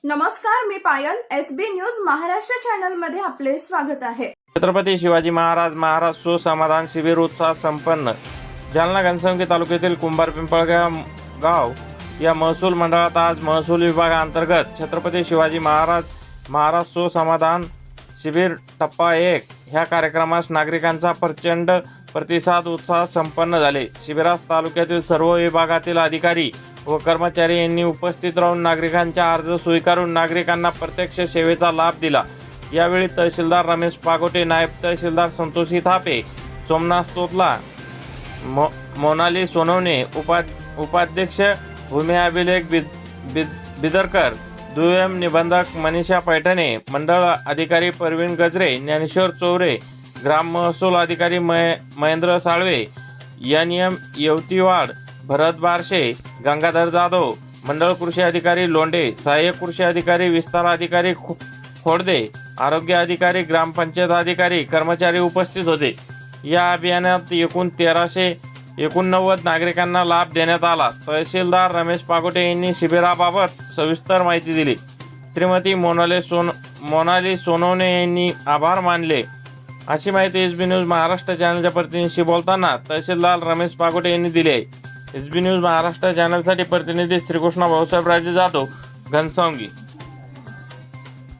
नमस्कार, मी पायल. SB news Maharashtra channel मध्ये आपले स्वागत आहे. छत्रपती शिवाजी महाराज सुसमाधान शिबिर उत्साहात संपन्न. जालना घनसावंगी तालुक्यातील कुंभार पिंपळगाव गाव या महसूल मंडळात आज महसूल विभागाअंतर्गत छत्रपती शिवाजी महाराज सुसमाधान शिबिर टप्पा 1 ह्या कार्यक्रमास नागरिकांचा प्रचंड प्रतिसाद उत्साहात संपन्न झाले. शिबिरास तालुक्यातील सर्व विभागातील अधिकारी व कर्मचारी यांनी उपस्थित राहून नागरिकांचा अर्ज स्वीकारून नागरिकांना प्रत्यक्ष सेवेचा लाभ दिला. यावेळी तहसीलदार रमेश पागोटे, नायब तहसीलदार संतोषी थापे, सोमनाथ तोतला, मोनाली सोनवणे, उपाध्यक्ष भूमी अभिलेख बिदरकर, दुय्यम निबंधक मनीषा पैठणे, मंडळ अधिकारी परवीन गजरे, ज्ञानेश्वर चौरे, ग्राम महसूल अधिकारी महेंद्र साळवे, NM येवतीवाड, भरत बारशे, गंगाधर जाधव, मंडळ कृषी अधिकारी लोंढे, सहाय्यक कृषी अधिकारी विस्तार अधिकारी खोडदे, आरोग्य अधिकारी, ग्रामपंचायत अधिकारी, कर्मचारी उपस्थित होते. या अभियानात एकूण 1389 नागरिकांना लाभ देण्यात आला. तहसीलदार रमेश पागोटे यांनी शिबिराबाबत सविस्तर माहिती दिली. श्रीमती मोनाली सोनवणे यांनी आभार मानले. अशी माहिती SB न्यूज महाराष्ट्र चॅनलच्या प्रतिनिधीशी बोलताना तहसीलदार रमेश पागोटे यांनी दिली आहे. SB न्यूज महाराष्ट्र चॅनलसाठी प्रतिनिधी श्रीकृष्ण भाऊसाहेब राजे जाधव, घनसावंगी.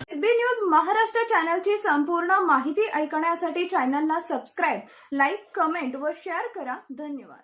SB न्यूज महाराष्ट्र चॅनलची संपूर्ण माहिती ऐकण्यासाठी चॅनलला सबस्क्राईब, लाईक, कमेंट व शेअर करा. धन्यवाद.